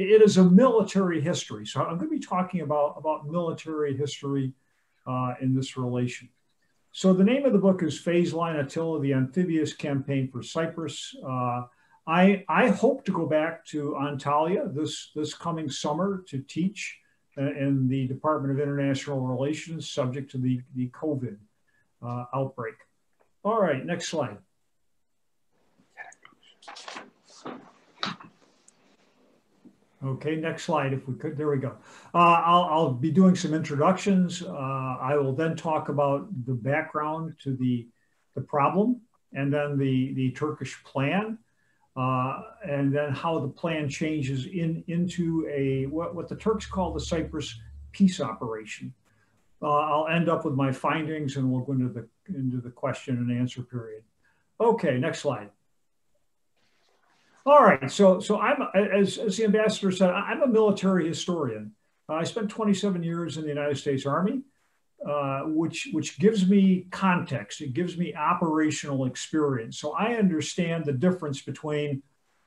it is a military history. So I'm going to be talking about military history in this relation. So the name of the book is Line Attila, the Amphibious Campaign for Cyprus. I hope to go back to Antalya this coming summer to teach in the Department of International Relations, subject to the COVID outbreak. All right, next slide. Okay, next slide, if we could. There we go. I'll be doing some introductions. I will then talk about the background to the problem, and then the Turkish plan, and then how the plan changes into what the Turks call the Cyprus Peace Operation. I'll end up with my findings, and we'll go into the question and answer period. Okay, next slide. All right, so I'm, as the ambassador said, I'm a military historian. I spent 27 years in the United States Army, which gives me context. It gives me operational experience. So I understand the difference between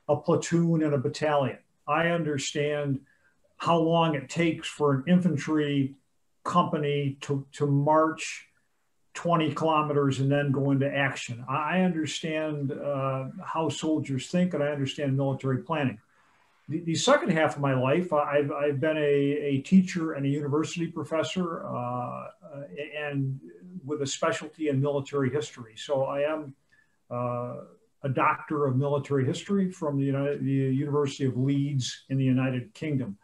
a platoon and a battalion. I understand how long it takes for an infantry company to march 20 kilometers and then go into action. I understand how soldiers think, and I understand military planning. The second half of my life, I've been a teacher and a university professor, and with a specialty in military history. So I am a doctor of military history from the University of Leeds in the United Kingdom.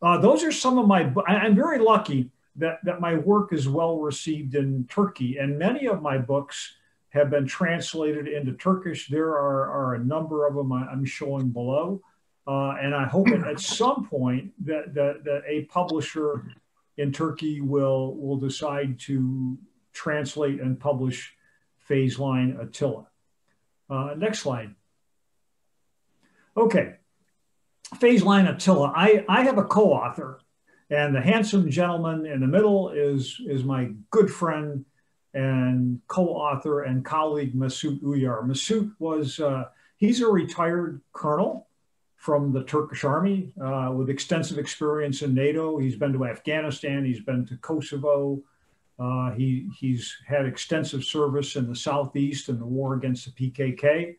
Those are some of my, I'm very lucky that my work is well received in Turkey, and many of my books have been translated into Turkish. There are a number of them I'm showing below, and I hope at some point that a publisher in Turkey will decide to translate and publish Line Attila. Next slide. Okay, Line Attila. I have a co-author. And the handsome gentleman in the middle is my good friend and co-author and colleague, Mesut Uyar. Mesut was, he's a retired colonel from the Turkish army with extensive experience in NATO. He's been to Afghanistan, he's been to Kosovo. He's had extensive service in the Southeast in the war against the PKK.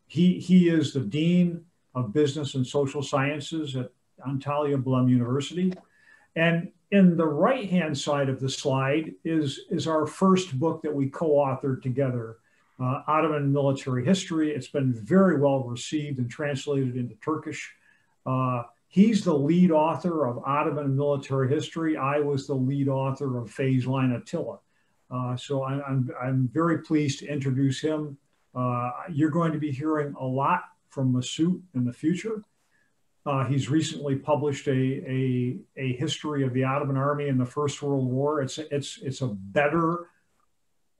He is the Dean of Business and Social Sciences at Antalya Blum University. And in the right-hand side of the slide is our first book that we co-authored together, Ottoman Military History. It's been very well received and translated into Turkish. He's the lead author of Ottoman Military History. I was the lead author of Line Attila. So I'm very pleased to introduce him. You're going to be hearing a lot from Mesut in the future. He's recently published a history of the Ottoman army in the First World War. It's a better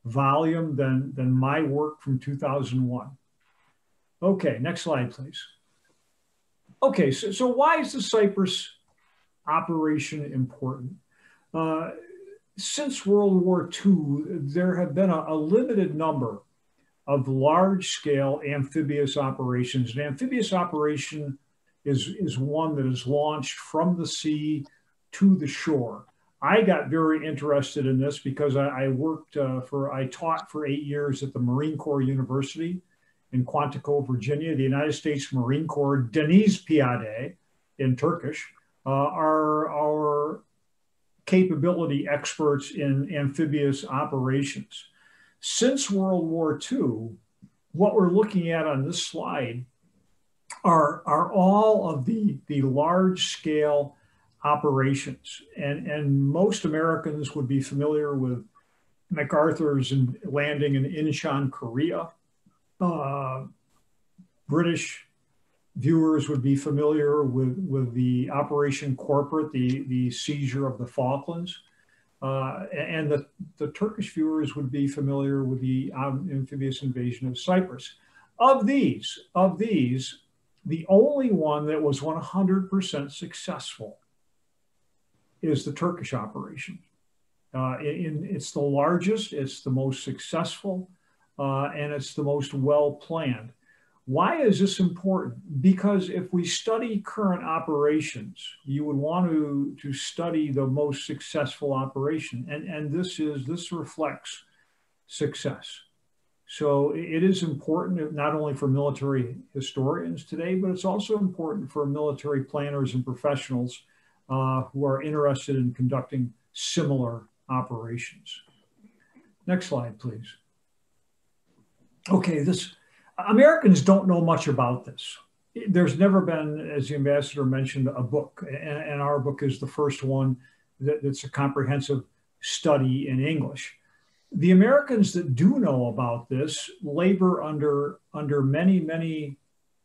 volume than my work from 2001. Okay, next slide, please. Okay, so why is the Cyprus operation important? Since World War II, there have been a limited number of large-scale amphibious operations. An amphibious operation is one that is launched from the sea to the shore. I got very interested in this because I taught for 8 years at the Marine Corps University in Quantico, Virginia. The United States Marine Corps, Deniz Piyade in Turkish, are our capability experts in amphibious operations. Since World War II, what we're looking at on this slide are all of the large-scale operations. And most Americans would be familiar with MacArthur's landing in Incheon, Korea. British viewers would be familiar with the Operation Corporate, the seizure of the Falklands. And the Turkish viewers would be familiar with the amphibious invasion of Cyprus. Of these, the only one that was 100% successful is the Turkish operation. It's the largest, it's the most successful, and it's the most well-planned. Why is this important? Because if we study current operations, you would want to study the most successful operation. And this reflects success. So it is important not only for military historians today, but it's also important for military planners and professionals who are interested in conducting similar operations. Next slide, please. Okay, Americans don't know much about this. There's never been, as the ambassador mentioned, a book, and our book is the first one that's a comprehensive study in English. The Americans that do know about this labor under many, many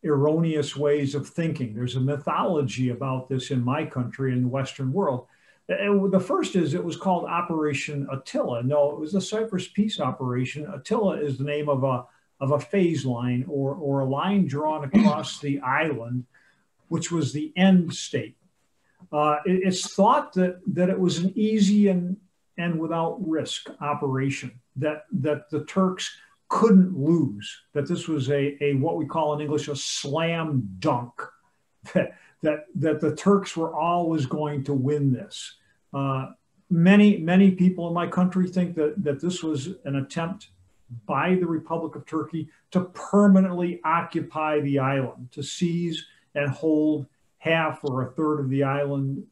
erroneous ways of thinking. There's a mythology about this in my country, in the Western world. The first is it was called Operation Attila. No, it was the Cyprus Peace Operation. Attila is the name of a phase line or a line drawn across the island, which was the end state. It's thought that it was an easy and without risk operation, that the Turks couldn't lose, that this was a what we call in English a slam dunk, that the Turks were always going to win this. Many people in my country think that this was an attempt by the Republic of Turkey to permanently occupy the island, to seize and hold half or a third of the island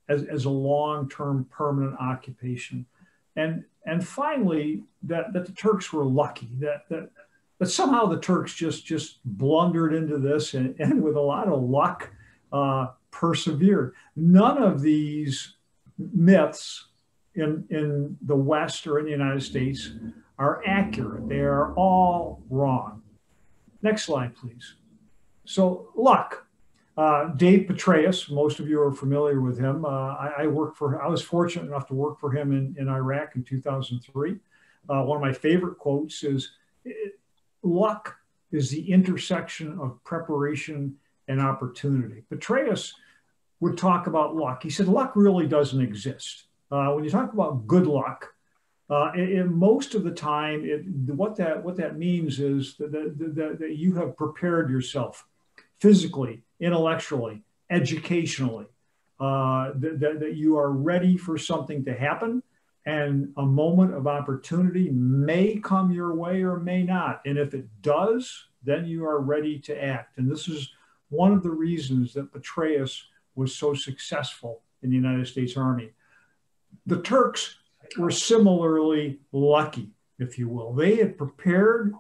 as a long-term permanent occupation. And finally, that the Turks were lucky, that somehow the Turks just blundered into this and with a lot of luck persevered. None of these myths in the West or in the United States are accurate. They are all wrong. Next slide, please. So luck. Dave Petraeus, most of you are familiar with him. I was fortunate enough to work for him in Iraq in 2003. One of my favorite quotes is, luck is the intersection of preparation and opportunity. Petraeus would talk about luck. He said, luck really doesn't exist. When you talk about good luck, most of the time, what that means is that you have prepared yourself physically, intellectually, educationally, that you are ready for something to happen, and a moment of opportunity may come your way or may not. And if it does, then you are ready to act. And this is one of the reasons that Petraeus was so successful in the United States Army. The Turks were similarly lucky, if you will. They had prepared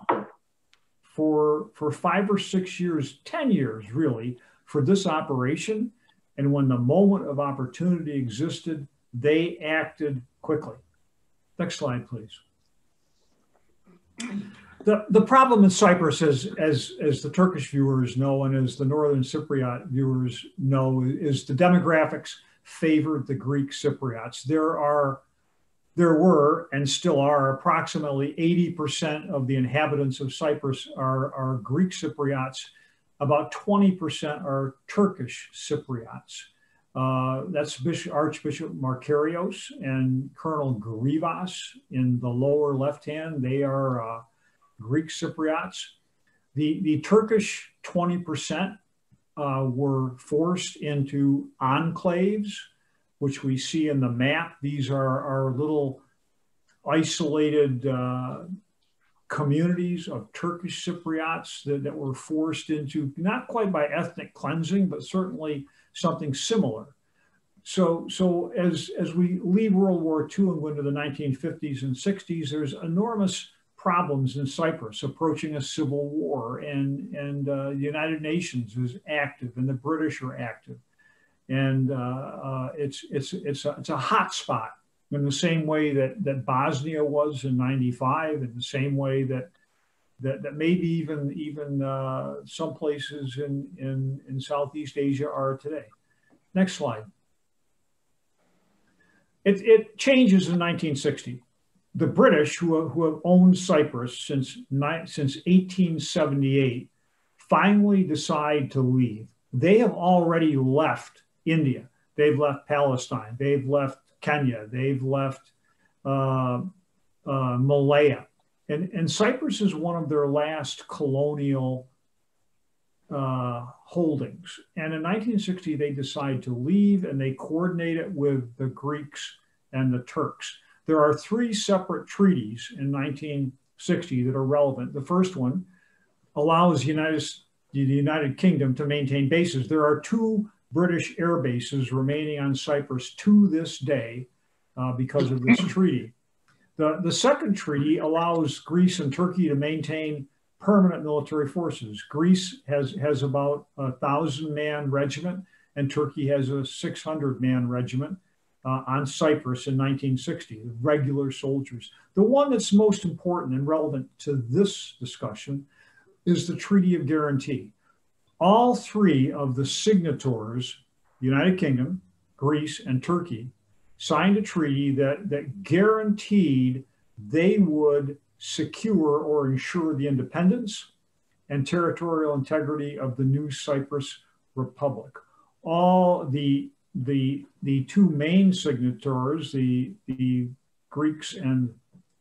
for 5 or 6 years, 10 years really, for this operation. And when the moment of opportunity existed, they acted quickly. Next slide, please. The problem in Cyprus, as the Turkish viewers know, and as the Northern Cypriot viewers know, is the demographics favored the Greek Cypriots. There were and still are approximately 80% of the inhabitants of Cyprus are Greek Cypriots. About 20% are Turkish Cypriots. That's Archbishop Markarios and Colonel Grivas in the lower left hand. They are Greek Cypriots. The Turkish 20% were forced into enclaves, which we see in the map. These are little isolated communities of Turkish Cypriots that were forced into, not quite by ethnic cleansing, but certainly something similar. So as we leave World War II and go into the 1950s and 60s, there's enormous problems in Cyprus, approaching a civil war, and the United Nations is active, and the British are active. And it's a hot spot in the same way that Bosnia was in '95, in the same way that maybe even some places in Southeast Asia are today. Next slide. It changes in 1960. The British, who have owned Cyprus since 1878, finally decide to leave. They have already left India. They've left Palestine. They've left Kenya. They've left Malaya. And Cyprus is one of their last colonial holdings. And in 1960, they decide to leave, and they coordinate it with the Greeks and the Turks. There are 3 separate treaties in 1960 that are relevant. The first one allows the United Kingdom to maintain bases. There are 2 British air bases remaining on Cyprus to this day because of this treaty. The second treaty allows Greece and Turkey to maintain permanent military forces. Greece has about a 1,000-man regiment, and Turkey has a 600-man regiment on Cyprus in 1960, regular soldiers. The one that's most important and relevant to this discussion is the Treaty of Guarantee. All 3 of the signatories, the United Kingdom, Greece, and Turkey, signed a treaty that guaranteed they would secure or ensure the independence and territorial integrity of the new Cyprus Republic. All the 2 main signatories, the Greeks and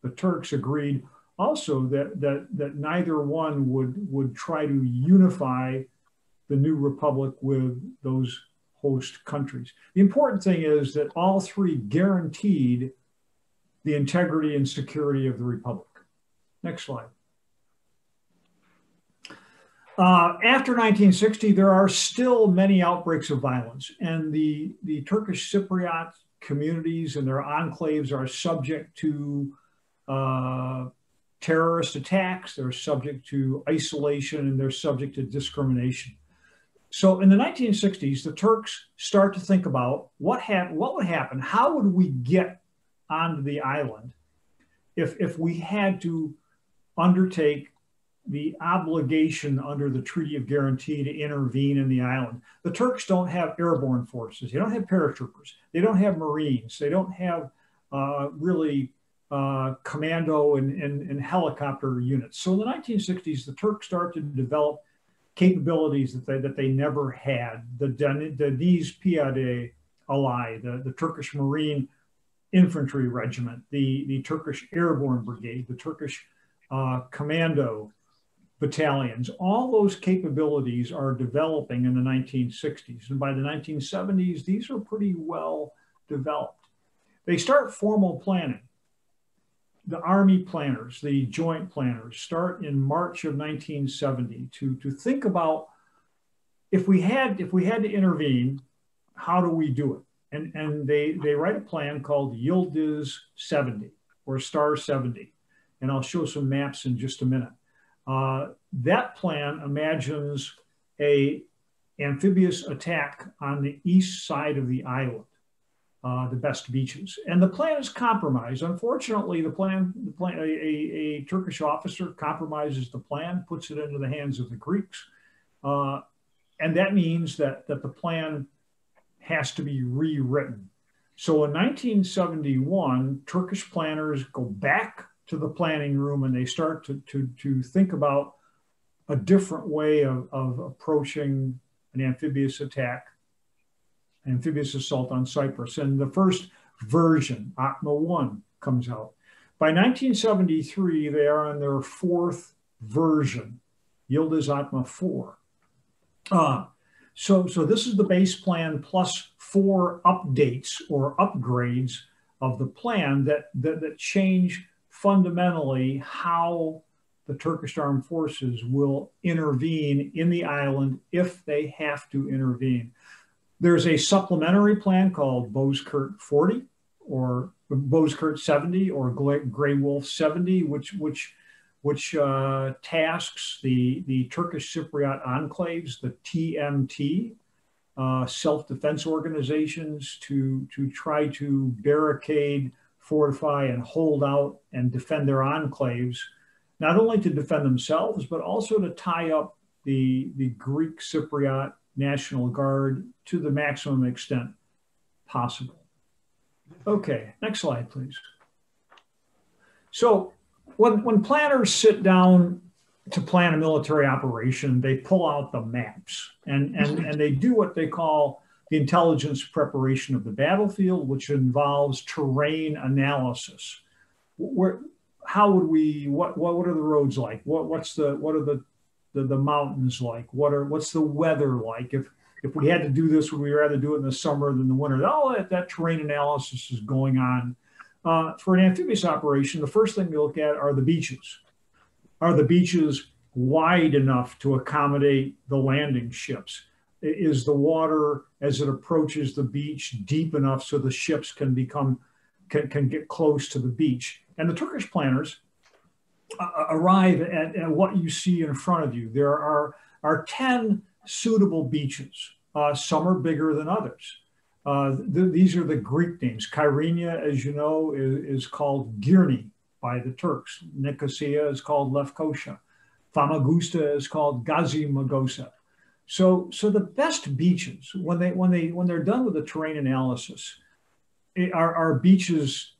the Turks, agreed also that neither one would try to unify the new republic with those host countries. The important thing is that all 3 guaranteed the integrity and security of the republic. Next slide. After 1960, there are still many outbreaks of violence, and the Turkish Cypriot communities and their enclaves are subject to terrorist attacks, they're subject to isolation, and they're subject to discrimination. So in the 1960s, the Turks start to think about what would happen, how would we get onto the island if we had to undertake the obligation under the Treaty of Guarantee to intervene in the island. The Turks don't have airborne forces. They don't have paratroopers. They don't have Marines. They don't have really commando and helicopter units. So in the 1960s, the Turks start to develop capabilities that they never had. The Deniz Piyade Alay, the Turkish Marine Infantry Regiment, the Turkish Airborne Brigade, the Turkish commando battalions, all those capabilities are developing in the 1960s. And by the 1970s, these are pretty well developed. They start formal planning. The Army planners, the joint planners, start in March of 1970 to think about if we had to intervene, how do we do it? And they write a plan called Yıldız 70 or Star 70. And I'll show some maps in just a minute. That plan imagines an amphibious attack on the east side of the island, the best beaches. And the plan is compromised. Unfortunately, a Turkish officer compromises the plan, puts it into the hands of the Greeks. And that means that the plan has to be rewritten. So in 1971, Turkish planners go back to the planning room and they start to think about a different way of approaching an amphibious attack, amphibious assault on Cyprus. And the first version, Atma 1, comes out. By 1973, they are on their 4th version, Yıldız Atma 4. So this is the base plan plus 4 updates or upgrades of the plan that change fundamentally how the Turkish armed forces will intervene in the island if they have to intervene. There's a supplementary plan called Bozkurt 40 or Bozkurt 70 or Grey Wolf 70, which tasks the Turkish Cypriot enclaves, the TMT, self-defense organizations to try to barricade, fortify, and hold out and defend their enclaves, not only to defend themselves, but also to tie up the Greek Cypriot National Guard to the maximum extent possible. Okay, next slide, please. So when planners sit down to plan a military operation, they pull out the maps and they do what they call the intelligence preparation of the battlefield, which involves terrain analysis. What are the roads like? What are the the mountains like? What's the weather like? If we had to do this, would we rather do it in the summer than the winter? All that terrain analysis is going on. For an amphibious operation, the first thing we look at are the beaches. Are the beaches wide enough to accommodate the landing ships? Is the water, as it approaches the beach, deep enough so the ships can get close to the beach? And the Turkish planners arrive at what you see in front of you. There are 10 suitable beaches. Some are bigger than others. These are the Greek names. Kyrenia, as you know, is called Girne by the Turks. Nicosia is called Lefkosia. Famagusta is called Gazi Magosa. So the best beaches, when they're done with the terrain analysis, are beaches.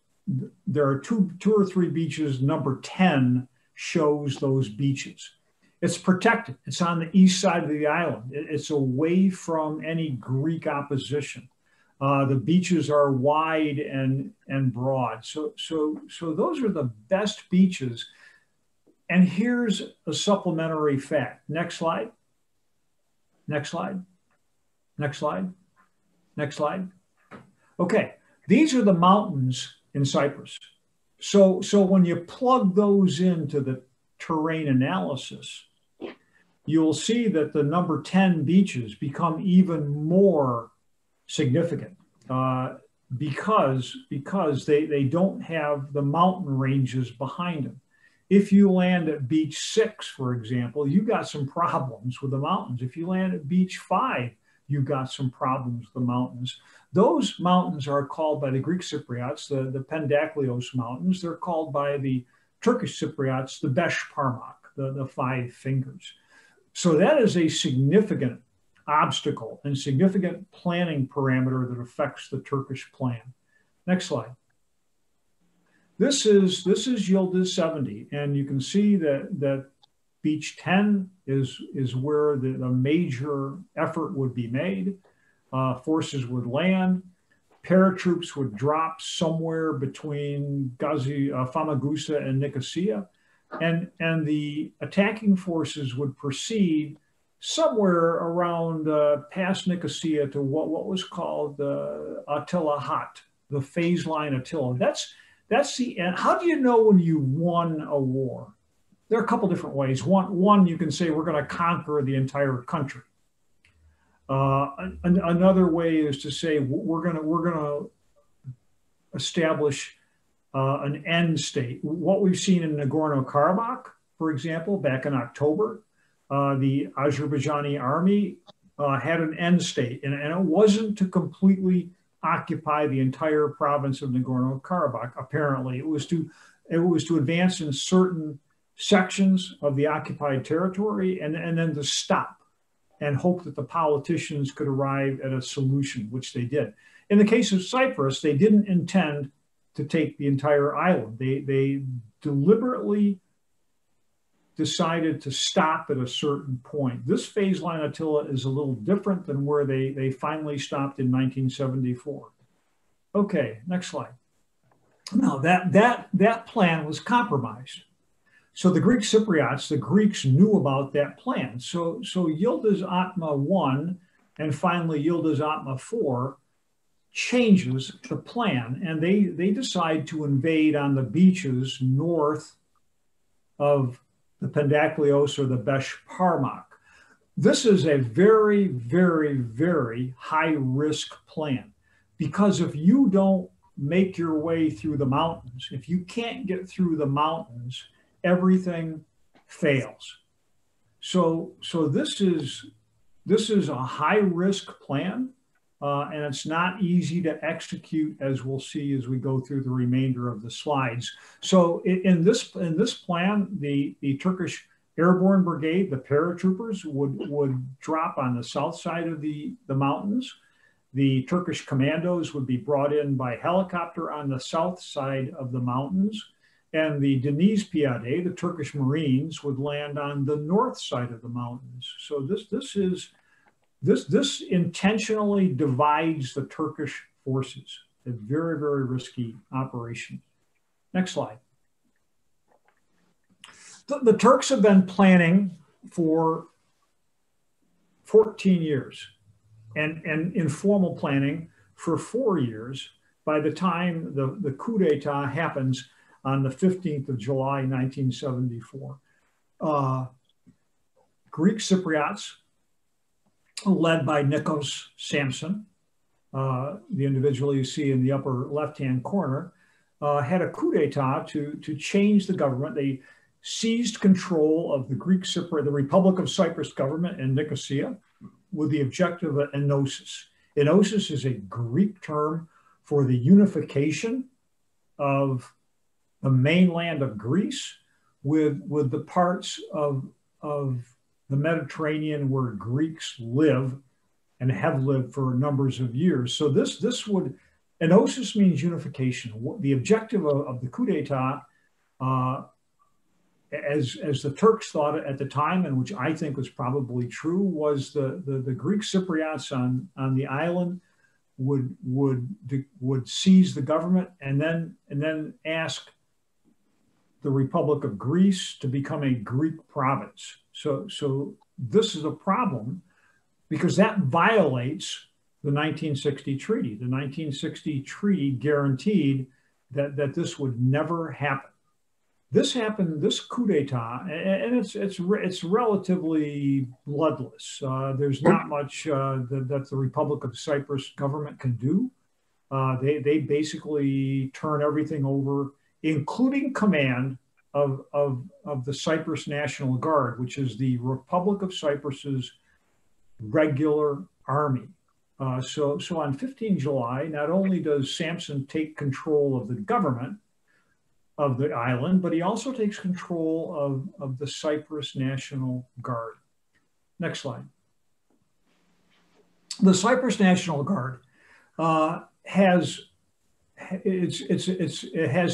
There are two or three beaches. Number 10 shows those beaches. It's protected. It's on the east side of the island. It's away from any Greek opposition. The beaches are wide and broad. So those are the best beaches. And here's a supplementary fact. Next slide. Next slide. Next slide. Next slide. Okay, these are the mountains in Cyprus. So when you plug those into the terrain analysis, you'll see that the number 10 beaches become even more significant because they don't have the mountain ranges behind them. If you land at beach 6, for example, you got some problems with the mountains. If you land at beach 5, you've got some problems with the mountains. Those mountains are called by the Greek Cypriots the Pendaklios Mountains. They're called by the Turkish Cypriots the Beş Parmak, the 5 fingers. So that is a significant obstacle and significant planning parameter that affects the Turkish plan. Next slide. This is Yıldız 70, and you can see that beach 10 is where the major effort would be made. Forces would land. Paratroops would drop somewhere between Famagusta and Nicosia, and the attacking forces would proceed somewhere around past Nicosia to what was called Attila Hat, the phase line Attila. That's the end. How do you know when you won a war? There are a couple different ways. One, you can say we're going to conquer the entire country. Another way is to say we're going to establish an end state. What we've seen in Nagorno-Karabakh, for example, back in October, the Azerbaijani army had an end state, and it wasn't to completely occupy the entire province of Nagorno-Karabakh. Apparently, it was to advance in certain sections of the occupied territory, and then to stop and hope that the politicians could arrive at a solution, which they did. In the case of Cyprus, they didn't intend to take the entire island. They deliberately decided to stop at a certain point. This phase line Attila is a little different than where they finally stopped in 1974. Okay, next slide. Now that plan was compromised. So the Greek Cypriots, the Greeks knew about that plan. So Yıldız Atma 1 and finally Yıldız Atma 4 changes the plan, and they decide to invade on the beaches north of the Pendaklios or the Beş Parmak. This is a very, very, very high risk plan, because if you don't make your way through the mountains, if you can't get through the mountains, everything fails. So this is a high risk plan, and it's not easy to execute, as we'll see as we go through the remainder of the slides. So in this plan, the Turkish Airborne Brigade, the paratroopers, would drop on the south side of the mountains. The Turkish commandos would be brought in by helicopter on the south side of the mountains. And the Deniz Piyade, the Turkish Marines, would land on the north side of the mountains. So this intentionally divides the Turkish forces. A very, very risky operation. Next slide. The Turks have been planning for 14 years and informal planning for 4 years by the time the coup d'etat happens on the 15th of July, 1974. Greek Cypriots, led by Nikos Samson, the individual you see in the upper left-hand corner, had a coup d'etat to change the government. They seized control of the the Republic of Cyprus government in Nicosia with the objective of enosis. Enosis is a Greek term for the unification of the mainland of Greece with the parts of the Mediterranean where Greeks live and have lived for numbers of years. So this would, enosis means unification. The objective of the coup d'etat, as the Turks thought it at the time, and which I think was probably true, was the Greek Cypriots on the island would seize the government and then ask the Republic of Greece to become a Greek province. So this is a problem because that violates the 1960 treaty. The 1960 treaty guaranteed that this would never happen. This happened, this coup d'etat, and it's relatively bloodless. There's not much that the Republic of Cyprus government can do. They basically turn everything over, including command of the Cyprus National Guard, which is the Republic of Cyprus's regular army. So on 15 July, not only does Samson take control of the government of the island, but he also takes control of the Cyprus National Guard. Next slide. The Cyprus National Guard has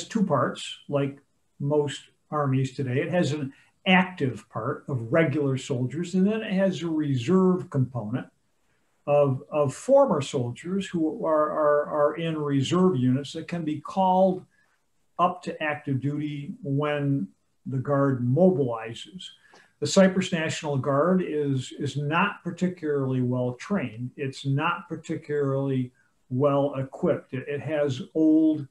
two parts, like most armies today. It has an active part of regular soldiers, and then it has a reserve component of former soldiers who are in reserve units that can be called up to active duty when the Guard mobilizes. The Cyprus National Guard is not particularly well trained. It's not particularly well equipped. It has old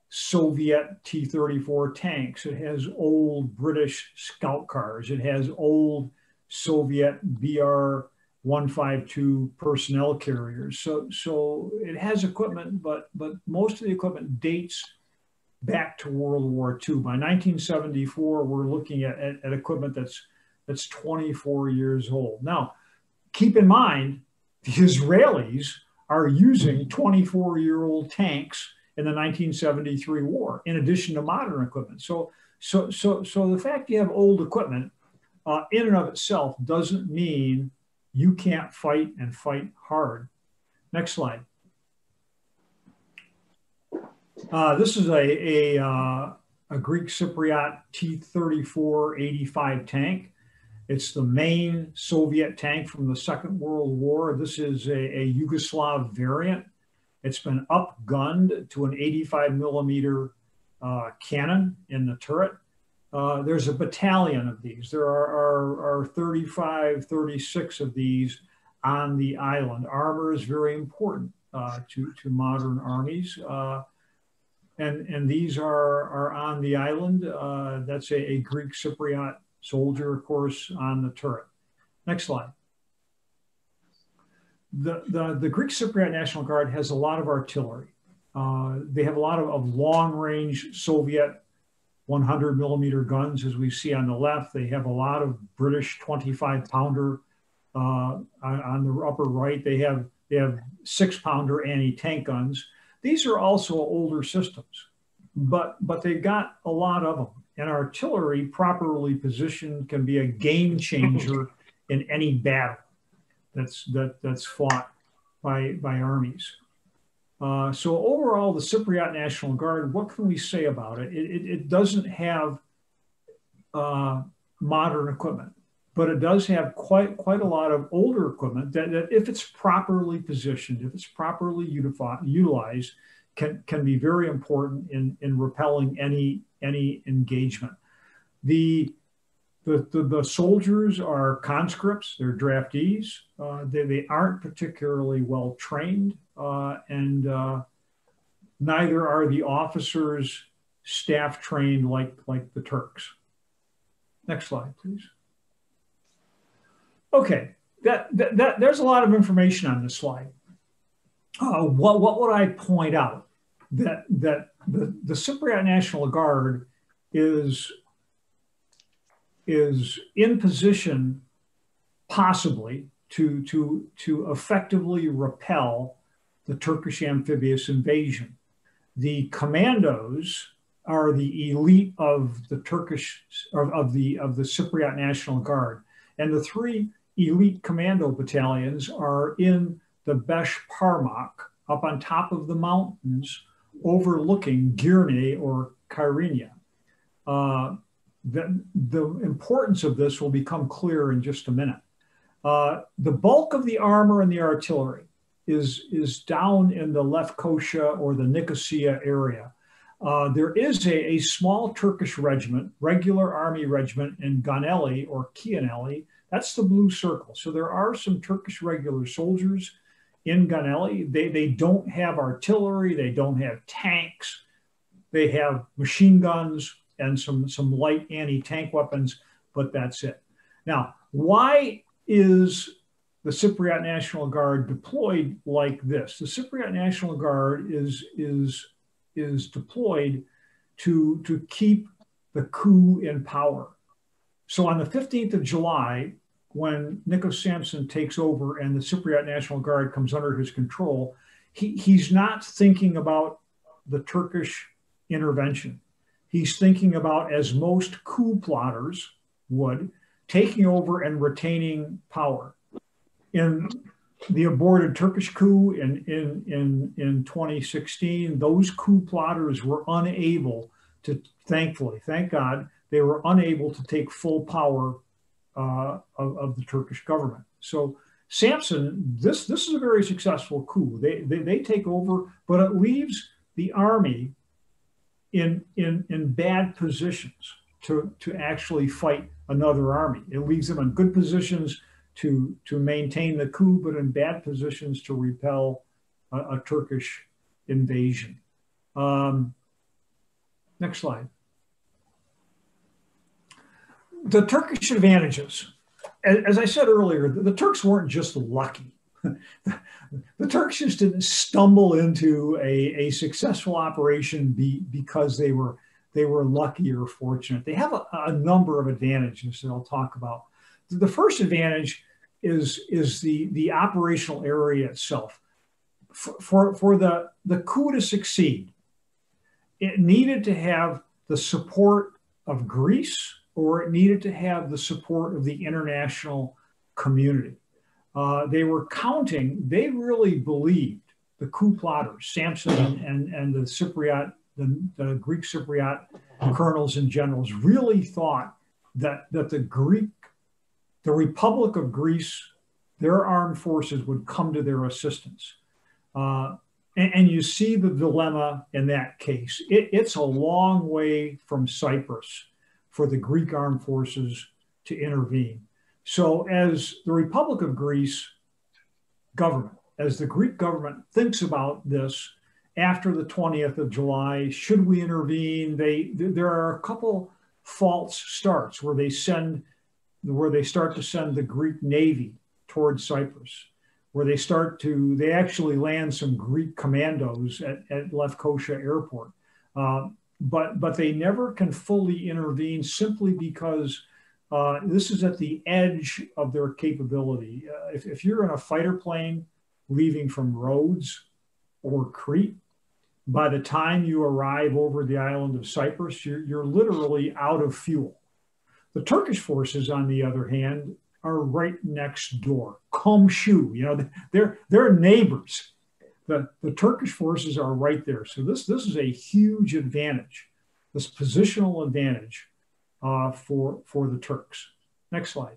Soviet T-34 tanks. It has old British scout cars. It has old Soviet BR-152 personnel carriers. So it has equipment, but most of the equipment dates back to World War II. By 1974, we're looking at equipment that's 24 years old. Now, keep in mind, the Israelis are using 24-year-old tanks in the 1973 war, in addition to modern equipment. So the fact you have old equipment in and of itself doesn't mean you can't fight and fight hard. Next slide. This is a Greek Cypriot T-34-85 tank. It's the main Soviet tank from the Second World War. This is a Yugoslav variant. It's been upgunned to an 85 millimeter cannon in the turret. There's a battalion of these. There are 35, 36 of these on the island. Armor is very important to modern armies. And these are on the island. That's a Greek Cypriot soldier, of course, on the turret. Next slide. The Greek Cypriot National Guard has a lot of artillery. They have a lot of long-range Soviet 100 millimeter guns, as we see on the left. They have a lot of British 25-pounder on the upper right. They have 6-pounder anti-tank guns. These are also older systems, but they've got a lot of them. And artillery, properly positioned, can be a game changer in any battle that's fought by armies. So overall, the Cypriot National Guard, what can we say about it? It doesn't have modern equipment, but it does have quite a lot of older equipment that if it's properly positioned, if it's properly utilized, can be very important in repelling any engagement. The The soldiers are conscripts, they're draftees. They aren't particularly well trained, and neither are the officers staff trained like the Turks. Next slide, please. Okay, there's a lot of information on this slide. What would I point out? That the Cypriot National Guard is in position, possibly, to effectively repel the Turkish amphibious invasion. The commandos are the elite of the Turkish, of the Cypriot National Guard, and the three elite commando battalions are in the Besh Parmak, up on top of the mountains, overlooking Girne or Kyrenia. The importance of this will become clear in just a minute. The bulk of the armor and the artillery is down in the Lefkoşa or the Nicosia area. There is a small Turkish regiment, regular army regiment in Ganeli or Kianeli. That's the blue circle. So there are some Turkish regular soldiers in Ganeli. They don't have artillery, they don't have tanks, they have machine guns and some light anti-tank weapons, but that's it. Now, why is the Cypriot National Guard deployed like this? The Cypriot National Guard is deployed to keep the coup in power. So on the 15th of July, when Nikos Samson takes over and the Cypriot National Guard comes under his control, he's not thinking about the Turkish intervention. He's thinking about, as most coup plotters would, taking over and retaining power. In the aborted Turkish coup in 2016, those coup plotters were unable to, thankfully, thank God, they were unable to take full power of the Turkish government. So Samson, this is a very successful coup. They take over, but it leaves the army in bad positions to actually fight another army. It leaves them in good positions to maintain the coup, but in bad positions to repel a Turkish invasion. Next slide. The Turkish advantages. As I said earlier, the Turks weren't just lucky. The Turks just didn't stumble into a successful operation because they were lucky or fortunate. They have a number of advantages that I'll talk about. The first advantage is the operational area itself. For the coup to succeed, it needed to have the support of Greece, or it needed to have the support of the international community. They were counting, they really believed, the coup plotters, Samson and the Cypriot, the Greek Cypriot colonels and generals really thought that the Republic of Greece, their armed forces would come to their assistance. And you see the dilemma in that case. It's a long way from Cyprus for the Greek armed forces to intervene. So as the Republic of Greece government, as the Greek government thinks about this after the 20th of July, should we intervene? There are a couple false starts where they start to send the Greek Navy towards Cyprus, where they actually land some Greek commandos at Lefkoşa Airport. But they never can fully intervene simply because this is at the edge of their capability. If you're in a fighter plane leaving from Rhodes or Crete, by the time you arrive over the island of Cyprus, you're literally out of fuel. The Turkish forces, on the other hand, are right next door. Komşu, they're neighbors. The Turkish forces are right there. So this is a huge advantage, this positional advantage for the Turks. Next slide.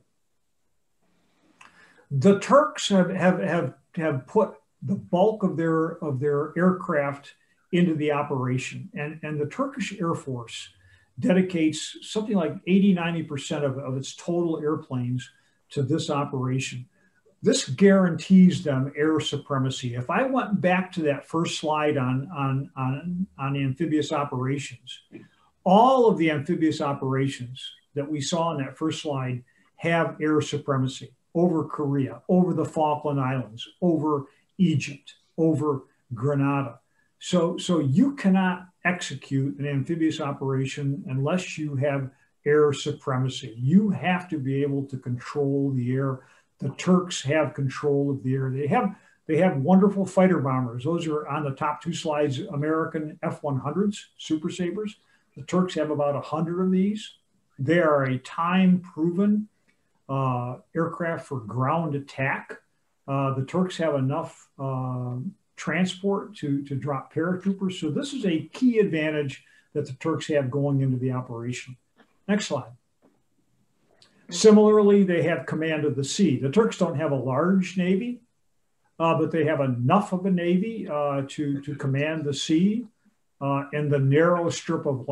The Turks have put the bulk of their aircraft into the operation, and the Turkish Air Force dedicates something like 80, 90% of its total airplanes to this operation. This guarantees them air supremacy. If I went back to that first slide on amphibious operations, all of the amphibious operations that we saw in that first slide have air supremacy over Korea, over the Falkland Islands, over Egypt, over Grenada. So you cannot execute an amphibious operation unless you have air supremacy. You have to be able to control the air. The Turks have control of the air. They have wonderful fighter bombers. Those are on the top two slides, American F-100s, Super Sabres. The Turks have about 100 of these. They are a time-proven aircraft for ground attack. The Turks have enough transport to drop paratroopers. So this is a key advantage that the Turks have going into the operation. Next slide. Similarly, they have command of the sea. The Turks don't have a large navy, but they have enough of a navy to command the sea and the narrow strip of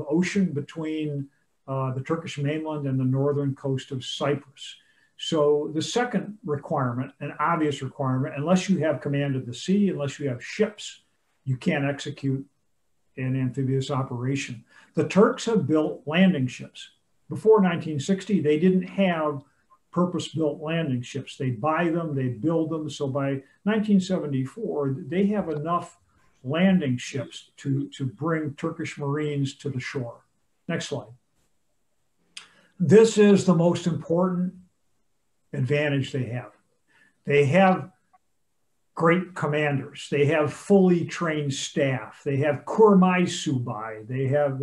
ocean between the Turkish mainland and the northern coast of Cyprus. So the second requirement, an obvious requirement, unless you have command of the sea, unless you have ships, you can't execute an amphibious operation. The Turks have built landing ships. Before 1960, they didn't have purpose-built landing ships. They buy them, they build them. So by 1974, they have enough landing ships to bring Turkish Marines to the shore. Next slide. This is the most important advantage they have. They have great commanders. They have fully trained staff. They have Kurmay Subay. They have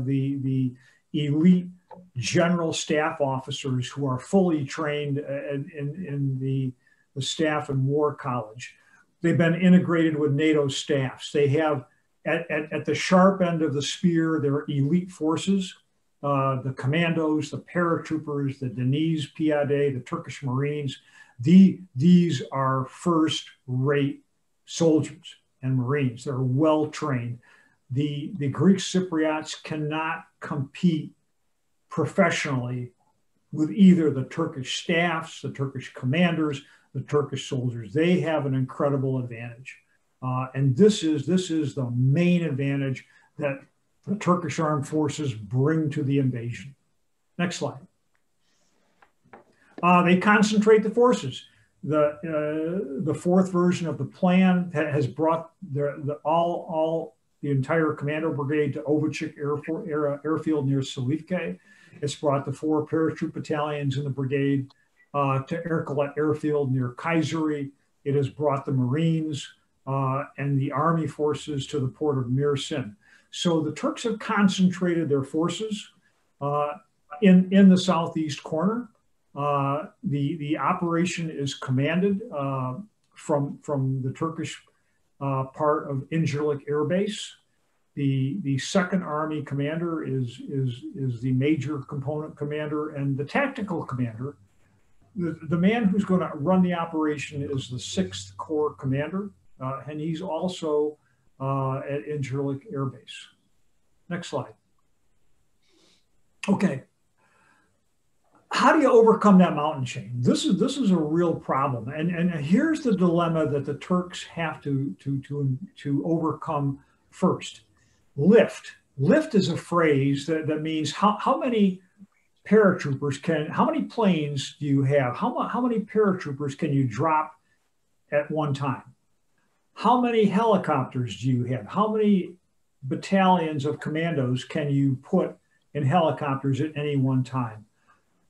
the elite general staff officers who are fully trained in the staff and war college. They've been integrated with NATO staffs. They have at the sharp end of the spear, their elite forces, the commandos, the paratroopers, the Deniz Piyade, the Turkish Marines. These are first-rate soldiers and Marines. They're well-trained. The Greek Cypriots cannot compete professionally with either the Turkish staffs, the Turkish commanders, the Turkish soldiers. They have an incredible advantage. And this is the main advantage that the Turkish armed forces bring to the invasion. Next slide. They concentrate the forces. The fourth version of the plan has brought the entire commando brigade to Ovacik airfield near Silivke. It's brought the 4 paratroop battalions in the brigade to Erkolet airfield near Kayseri. It has brought the Marines and the army forces to the port of Mersin. So the Turks have concentrated their forces in the southeast corner. The operation is commanded from the Turkish part of İncirlik Air Base. The Second Army commander is the major component commander, and the tactical commander, the man who's going to run the operation, is the 6th Corps commander, and he's also at İncirlik Air Base. Next slide. Okay. How do you overcome that mountain chain? This is a real problem, and here's the dilemma that the Turks have to overcome first. Lift is a phrase that means how many paratroopers how many planes do you have? How many paratroopers can you drop at one time? How many helicopters do you have? How many battalions of commandos can you put in helicopters at any one time?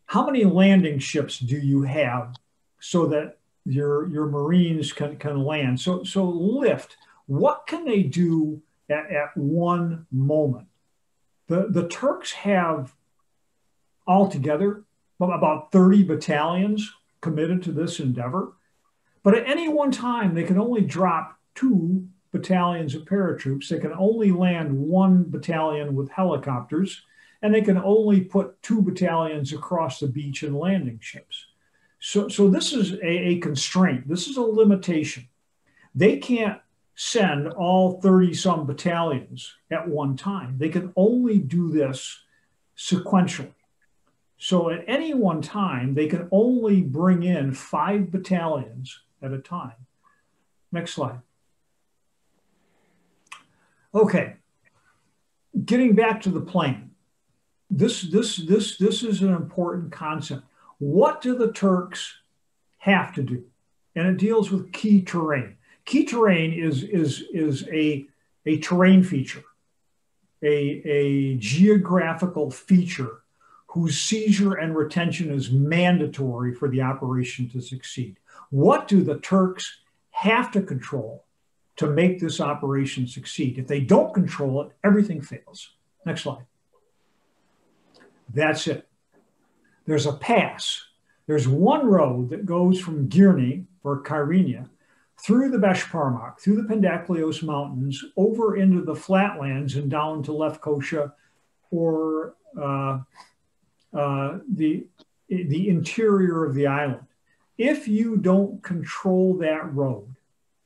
How many landing ships do you have so that your Marines can land? So lift, what can they do at one moment? The Turks have altogether about 30 battalions committed to this endeavor. But at any one time, they can only drop 2 battalions of paratroops. They can only land 1 battalion with helicopters, and they can only put 2 battalions across the beach in landing ships. So this is a constraint. This is a limitation. They can't send all 30-some battalions at one time. They can only do this sequentially. So at any one time, they can only bring in 5 battalions at a time. Next slide. Okay, getting back to the plan. This is an important concept. What do the Turks have to do? And it deals with key terrain. Key terrain is a terrain feature, a geographical feature whose seizure and retention is mandatory for the operation to succeed. What do the Turks have to control to make this operation succeed? If they don't control it, everything fails. Next slide. That's it. There's a pass. There's one road that goes from Girne or Kyrenia through the Beshparmak, through the Pendaklios Mountains, over into the flatlands and down to Lefkosia or the interior of the island. If you don't control that road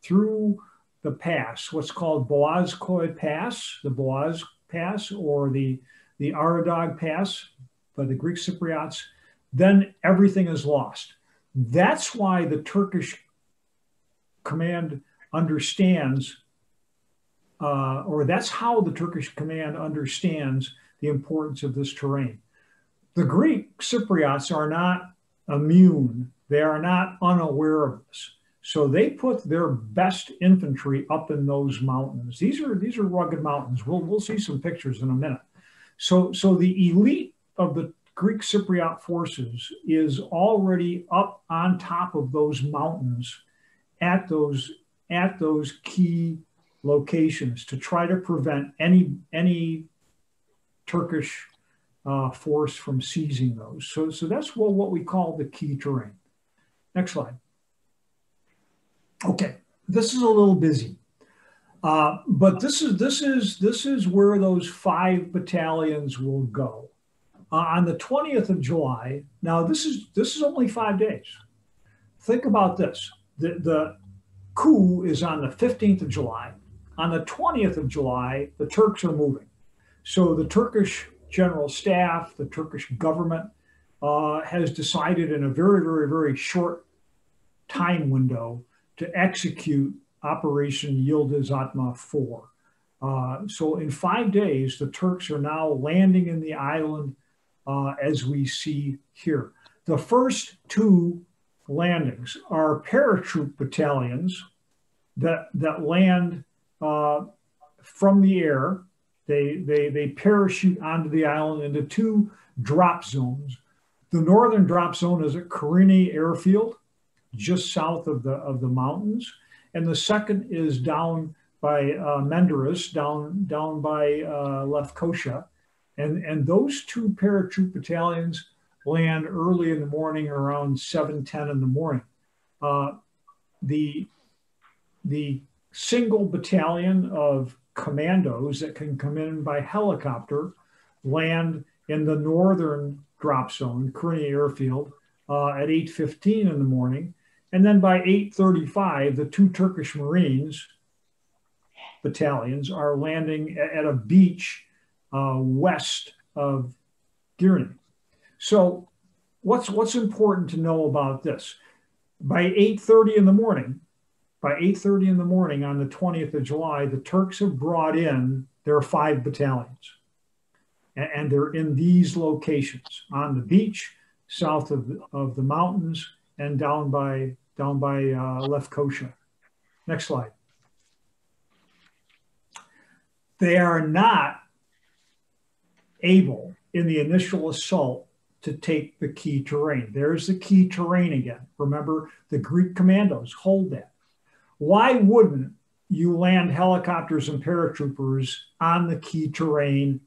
through the pass, what's called Boğazköy Pass, the Boğaz Pass, or the Aradog Pass by the Greek Cypriots, then everything is lost. That's why the Turkish command understands, or that's how the Turkish command understands the importance of this terrain. The Greek Cypriots are not immune. They are not unaware of this. So they put their best infantry up in those mountains. These are rugged mountains. We'll see some pictures in a minute. So the elite of the Greek Cypriot forces is already up on top of those mountains at those key locations to try to prevent any Turkish force from seizing those. So that's what we call the key terrain. Next slide. Okay, this is a little busy, but this is where those 5 battalions will go. On the 20th of July, now this is only 5 days. Think about this. The coup is on the 15th of July. On the 20th of July, the Turks are moving. So the Turkish General Staff, the Turkish government has decided in a very, very, very short time window to execute Operation Yıldız Atma 4. So in 5 days, the Turks are now landing in the island as we see here. The first 2 landings are paratroop battalions that land from the air. They parachute onto the island into 2 drop zones. The northern drop zone is at Karini Airfield, just south of the mountains, and the second is down by Menderes, down by Lefkosia, and those 2 paratroop battalions land early in the morning, around 7:10 in the morning. The single battalion of commandos that can come in by helicopter land in the northern drop zone, Karini Airfield, at 8:15 in the morning. And then by 8:35, the 2 Turkish Marines battalions are landing at a beach west of Girne. So what's important to know about this? By 8:30 in the morning, on the 20th of July, the Turks have brought in their 5 battalions. And they're in these locations: on the beach, south of the mountains, and down by Lefkosia. Next slide. They are not able in the initial assault to take the key terrain. There's the key terrain again. Remember, the Greek commandos hold that. Why wouldn't you land helicopters and paratroopers on the key terrain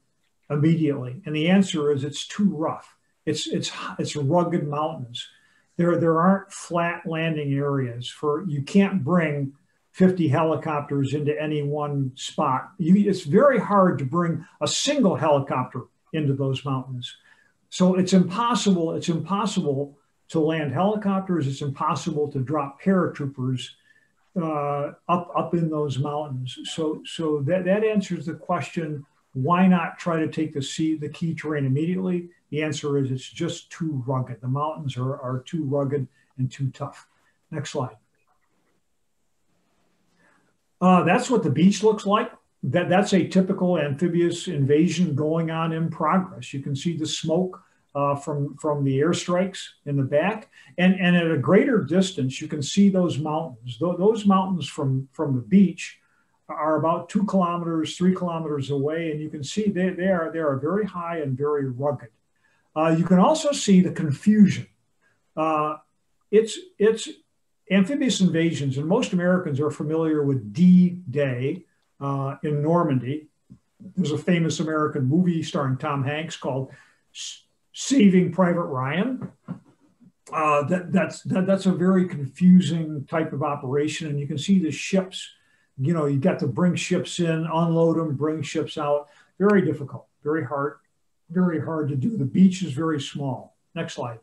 immediately? And the answer is it's too rough. It's rugged mountains. There aren't flat landing areas you can't bring 50 helicopters into any one spot. It's very hard to bring a single helicopter into those mountains. So it's impossible to land helicopters. It's impossible to drop paratroopers up in those mountains. So that answers the question, why not try to take the key terrain immediately? The answer is it's just too rugged. The mountains are too rugged and too tough. Next slide. That's what the beach looks like. That's a typical amphibious invasion going on in progress. You can see the smoke from the airstrikes in the back. And at a greater distance, you can see those mountains. Those mountains from the beach are about 2 kilometers, 3 kilometers away. And you can see they are very high and very rugged. You can also see the confusion. It's amphibious invasions, and most Americans are familiar with D-Day in Normandy. There's a famous American movie starring Tom Hanks called Saving Private Ryan. That's a very confusing type of operation, and you can see the ships. You know, you got to bring ships in, unload them, bring ships out. Very difficult, very hard to do. The beach is very small. Next slide.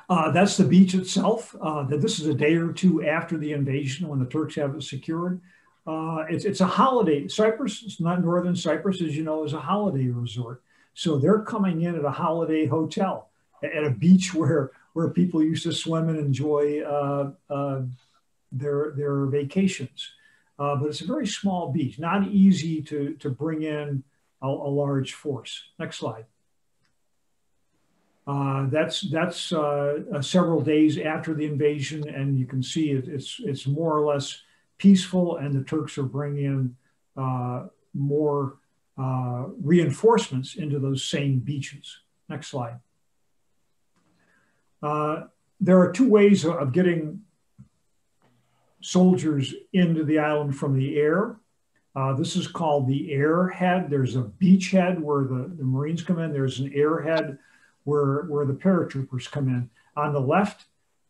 That's the beach itself. This is a day or two after the invasion when the Turks have it secured. It's a holiday. Cyprus, it's not northern Cyprus, as you know, is a holiday resort. So they're coming in at a holiday hotel, at a beach where people used to swim and enjoy their vacations. But it's a very small beach, not easy to bring in a large force. Next slide. That's several days after the invasion, and you can see it's more or less peaceful, and the Turks are bringing in more reinforcements into those same beaches. Next slide. There are 2 ways of getting soldiers into the island from the air. This is called the airhead. There's a beachhead where the Marines come in. There's an airhead where the paratroopers come in. On the left,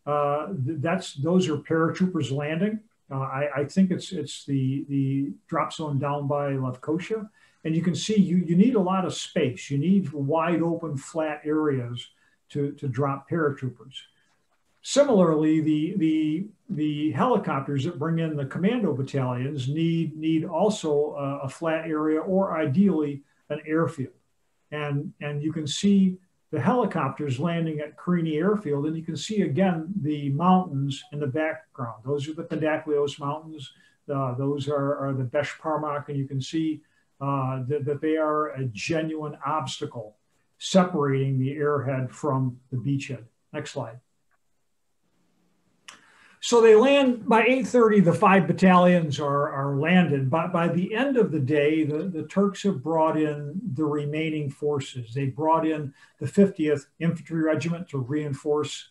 those are paratroopers landing. I think it's the drop zone down by Lefkosia. And you can see you need a lot of space. You need wide open, flat areas to drop paratroopers. Similarly, the helicopters that bring in the commando battalions need also a flat area, or ideally an airfield. And you can see the helicopters landing at Karini Airfield, and you can see again the mountains in the background. Those are the Pendaklios Mountains. Those are the Beshparmak, and you can see that they are a genuine obstacle separating the airhead from the beachhead. Next slide. So they land by 8:30. The 5 battalions are landed. But by the end of the day, the Turks have brought in the remaining forces. They brought in the 50th Infantry Regiment to reinforce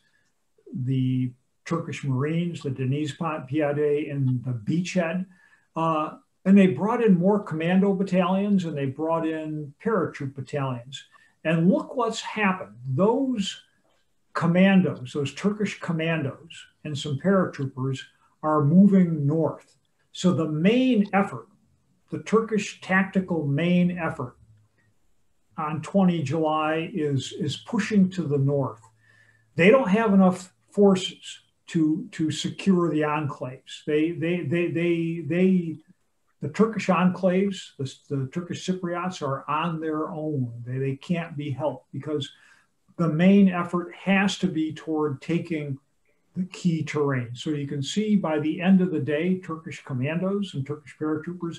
the Turkish Marines, the Deniz Piyade, and the beachhead. And they brought in more commando battalions, and they brought in paratroop battalions. And look what's happened. Those commandos, those Turkish commandos and some paratroopers are moving north. So the main effort, the Turkish tactical main effort on 20 July is pushing to the north. They don't have enough forces to secure the enclaves. The Turkish enclaves, the Turkish Cypriots are on their own. They can't be helped because the main effort has to be toward taking the key terrain. So you can see by the end of the day, Turkish commandos and Turkish paratroopers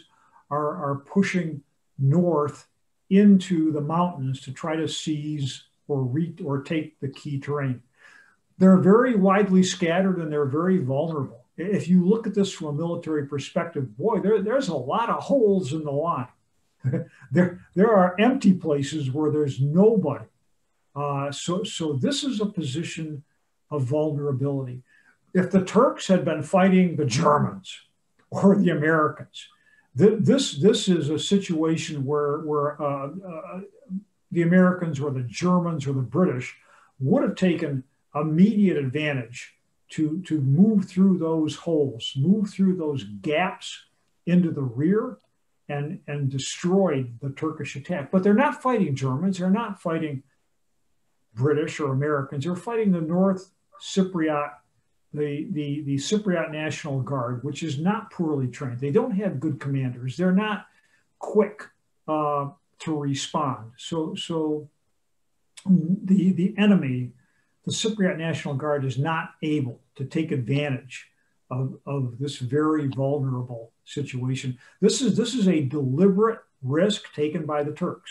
are pushing north into the mountains to try to seize or take the key terrain. They're very widely scattered and they're very vulnerable. If you look at this from a military perspective, boy, there's a lot of holes in the line. There are empty places where there's nobody. So this is a position of vulnerability. If the Turks had been fighting the Germans or the Americans, this is a situation where the Americans or the Germans or the British would have taken immediate advantage to move through those holes, move through those gaps into the rear and destroyed the Turkish attack. But they're not fighting Germans, they're not fighting British or Americans, they're fighting the North Cypriot the Cypriot National Guard, which is not poorly trained. They don't have good commanders. They're not quick to respond. So the enemy, the Cypriot National Guard, is not able to take advantage of this very vulnerable situation. This is a deliberate risk taken by the Turks.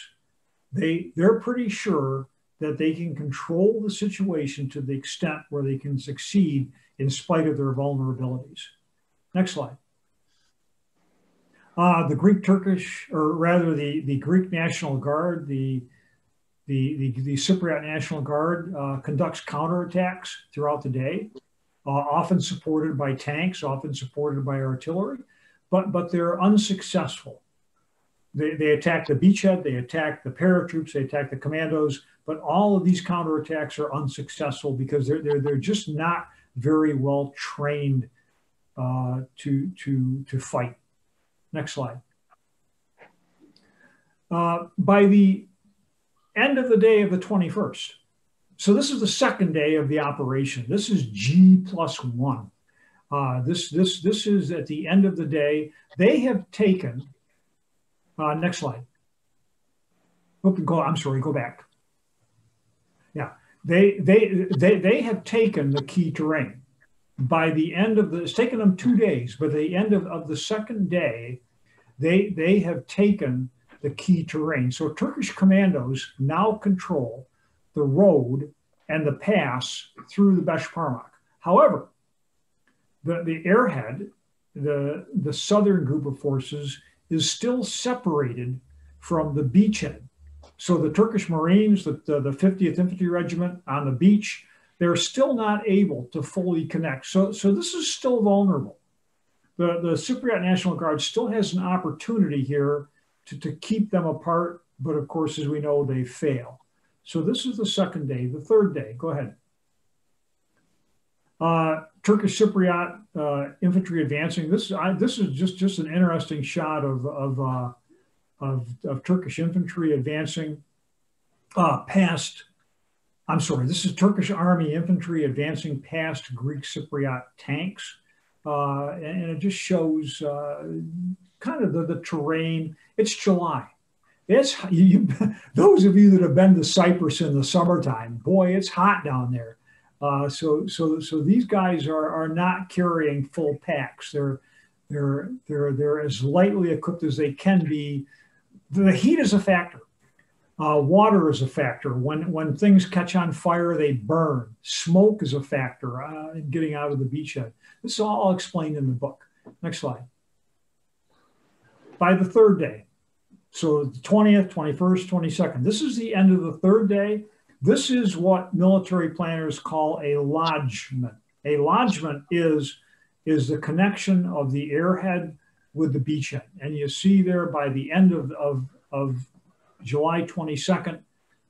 They're pretty sure that they can control the situation to the extent where they can succeed in spite of their vulnerabilities. Next slide. The Greek-Turkish, or rather the Greek National Guard, the Cypriot National Guard conducts counterattacks throughout the day, often supported by tanks, often supported by artillery, but they're unsuccessful. They attack the beachhead, they attack the paratroops, they attack the commandos, but all of these counterattacks are unsuccessful because they're just not very well trained to fight. Next slide. By the end of the day of the 21st, so this is the second day of the operation. This is G+1. This is at the end of the day. They have taken. Next slide. I'm sorry. Go back. Yeah, they have taken the key terrain. By the end of it's taken them 2 days, but at the end of the second day, they have taken the key terrain. So Turkish commandos now control the road and the pass through the Beşparmak. However, the airhead, the southern group of forces, is still separated from the beachhead. So the Turkish Marines, the 50th Infantry Regiment on the beach, they're still not able to fully connect. So this is still vulnerable. The Cypriot National Guard still has an opportunity here to keep them apart, but of course, as we know, they fail. So this is the second day. The third day, go ahead. Turkish Cypriot infantry advancing. This is just an interesting shot of Turkish infantry advancing past. I'm sorry. This is Turkish Army infantry advancing past Greek Cypriot tanks, and it just shows kind of the terrain. It's July. It's those of you that have been to Cyprus in the summertime, boy, it's hot down there. So these guys are not carrying full packs. They're as lightly equipped as they can be. The heat is a factor. Water is a factor. When things catch on fire, they burn. Smoke is a factor in getting out of the beachhead. This is all explained in the book. Next slide. By the third day, so the 20th, 21st, 22nd, this is the end of the third day. This is what military planners call a lodgment. A lodgment is the connection of the airhead with the beachhead. And you see there by the end of July 22nd,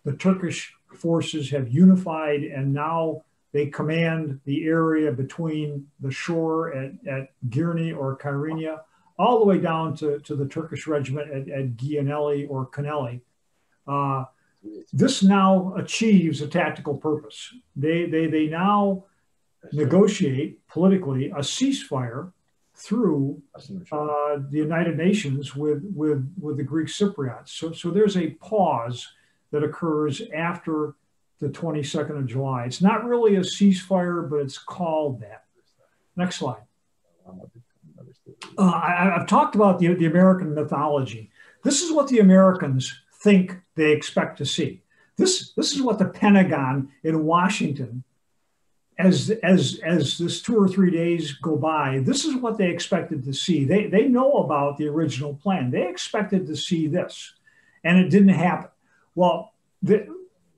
the Turkish forces have unified, and now they command the area between the shore at Girne or Kyrenia, all the way down to the Turkish regiment at Gianelli or Canelli. This now achieves a tactical purpose. They now negotiate politically a ceasefire through the United Nations with the Greek Cypriots. So there's a pause that occurs after the 22nd of July. It's not really a ceasefire, but it's called that. Next slide. I've talked about the American mythology. This is what the Americans think they expect to see. This is what the Pentagon in Washington, as this 2 or 3 days go by, this is what they expected to see. They know about the original plan. They expected to see this, and it didn't happen. Well,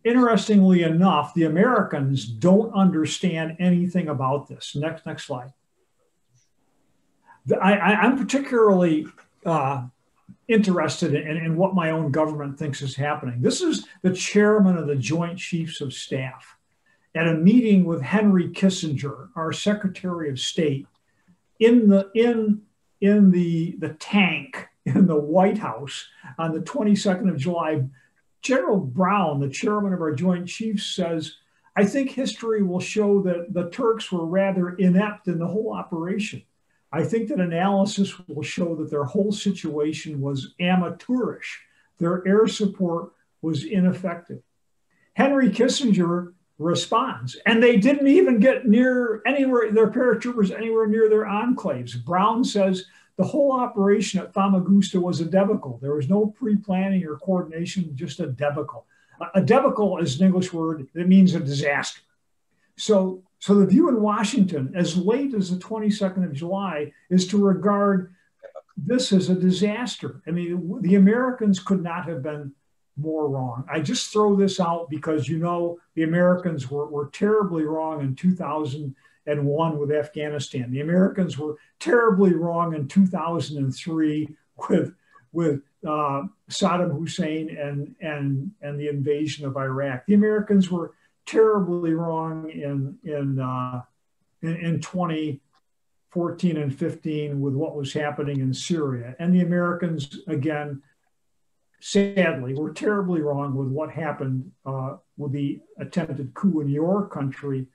interestingly enough, the Americans don't understand anything about this. Next slide. I'm particularly interested in what my own government thinks is happening. This is the chairman of the Joint Chiefs of Staff at a meeting with Henry Kissinger, our Secretary of State, in the tank in the White House on the 22nd of July. General Brown, the chairman of our Joint Chiefs, says, I think history will show that the Turks were rather inept in the whole operation. I think that analysis will show that their whole situation was amateurish. Their air support was ineffective. Henry Kissinger responds, and they didn't even get near anywhere, their paratroopers anywhere near their enclaves. Brown says the whole operation at Famagusta was a debacle. There was no pre-planning or coordination, just a debacle. A debacle is an English word that means a disaster. So the view in Washington, as late as the 22nd of July, is to regard this as a disaster. I mean, the Americans could not have been more wrong. I just throw this out because, you know, the Americans were terribly wrong in 2001 with Afghanistan. The Americans were terribly wrong in 2003 with Saddam Hussein and the invasion of Iraq. The Americans were terribly wrong in 2014 and 15 with what was happening in Syria. And the Americans, again, sadly, were terribly wrong with what happened with the attempted coup in your country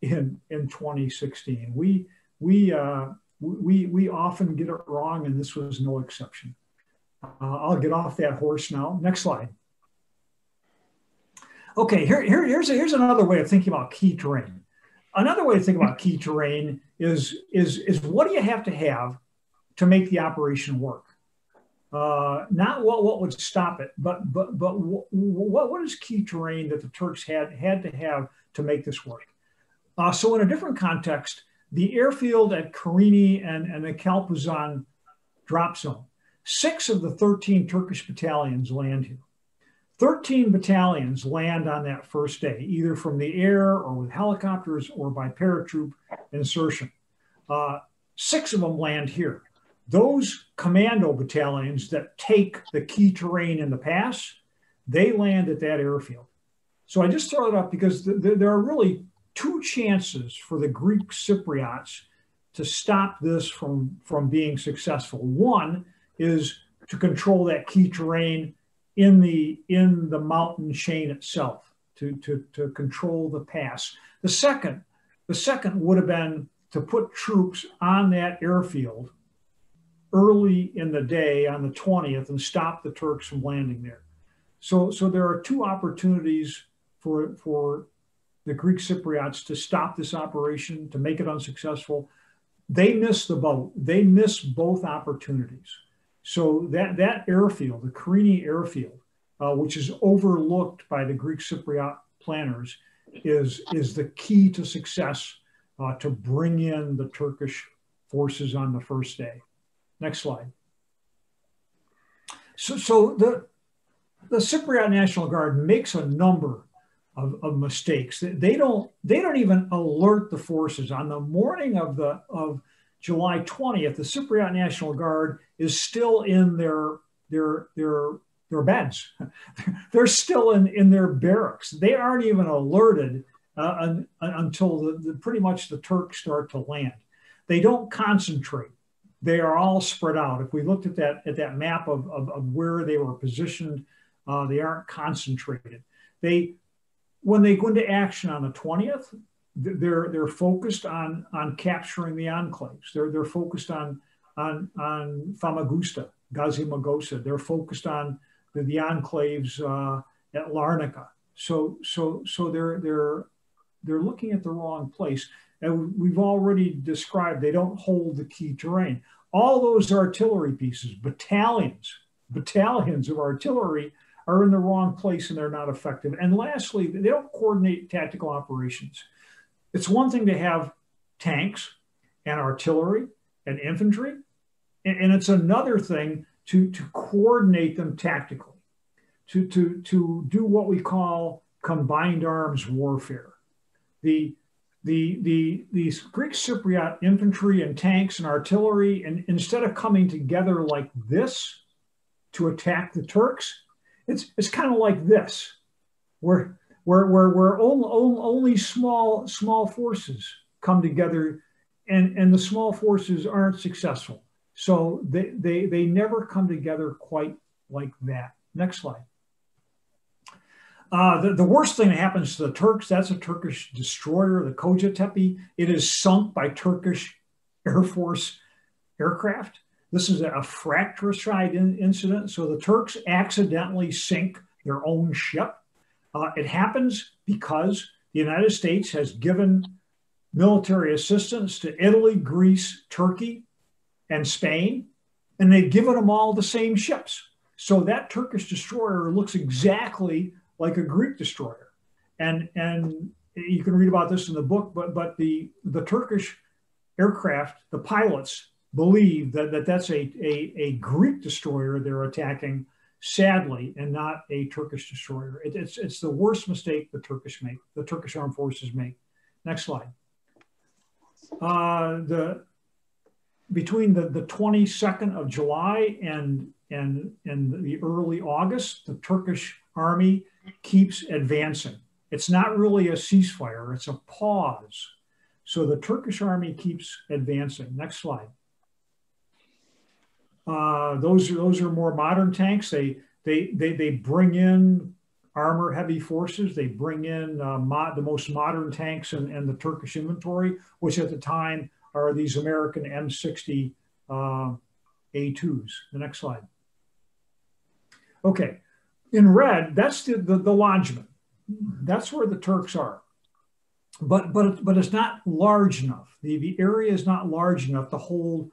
in 2016. We often get it wrong, and this was no exception. I'll get off that horse now. Next slide. Okay, here's another way of thinking about key terrain. Another way to think about key terrain is what do you have to make the operation work? Not what would stop it, but what is key terrain that the Turks had to have to make this work? So in a different context, the airfield at Karini and the Kalpazan drop zone, 6 of the 13 Turkish battalions land here. 13 battalions land on that first day, either from the air or with helicopters or by paratroop insertion. 6 of them land here. Those commando battalions that take the key terrain in the pass, they land at that airfield. So I just throw it up because there are really 2 chances for the Greek Cypriots to stop this from being successful. One is to control that key terrain in the mountain chain itself, to control the pass. The second would have been to put troops on that airfield early in the day on the 20th and stop the Turks from landing there. So there are 2 opportunities for the Greek Cypriots to stop this operation, to make it unsuccessful. They missed the boat. They missed both opportunities. So that airfield, the Karini airfield, which is overlooked by the Greek Cypriot planners, is the key to success to bring in the Turkish forces on the first day. Next slide. So the Cypriot National Guard makes a number of mistakes. They don't even alert the forces. On the morning of July 20th, the Cypriot National Guard is still in their beds. They're still in their barracks. They aren't even alerted until pretty much the Turks start to land. They don't concentrate. They are all spread out. If we looked at that map of where they were positioned, they aren't concentrated. When they go into action on the 20th, they're focused on capturing the enclaves. They're focused on Famagusta, Gazi Magosa. They're focused on the enclaves at Larnaca. So they're looking at the wrong place. And we've already described they don't hold the key terrain. All those artillery pieces, battalions of artillery are in the wrong place and they're not effective. And lastly, they don't coordinate tactical operations. It's one thing to have tanks and artillery and infantry, and it's another thing to coordinate them tactically, to do what we call combined arms warfare. These Greek Cypriot infantry and tanks and artillery, and instead of coming together like this to attack the Turks, it's kind of like this, where only small forces come together, and the small forces aren't successful. So they never come together quite like that. Next slide. The worst thing that happens to the Turks, that's a Turkish destroyer, the Kocatepe. It is sunk by Turkish Air Force aircraft. This is a fratricide incident. So the Turks accidentally sink their own ship. It happens because the United States has given military assistance to Italy, Greece, Turkey, and Spain, and they've given them all the same ships. So that Turkish destroyer looks exactly like a Greek destroyer. And you can read about this in the book, but the Turkish aircraft, the pilots believe that that's a Greek destroyer they're attacking, sadly, and not a Turkish destroyer. It's the worst mistake the Turkish armed forces make. Next slide. Between the 22nd of July and the early August, the Turkish army keeps advancing. It's not really a ceasefire, it's a pause. So the Turkish army keeps advancing. Next slide. Those are more modern tanks. They bring in armor heavy forces. They bring in the most modern tanks in the Turkish inventory, which at the time are these American M60 A2s. The next slide. Okay, in red, that's the lodgment. That's where the Turks are. But it's not large enough. The area is not large enough to hold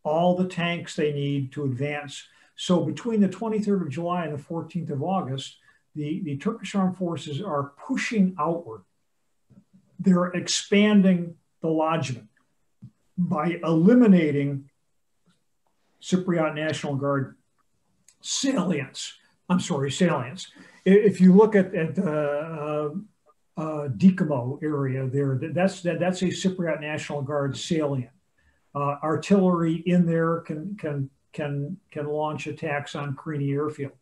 all the tanks they need to advance. So between the 23rd of July and the 14th of August, the Turkish armed forces are pushing outward. They're expanding the lodgment by eliminating Cypriot National Guard salients. If you look at Dikamo area there, that's a Cypriot National Guard salient. Artillery in there can launch attacks on Krini Airfield.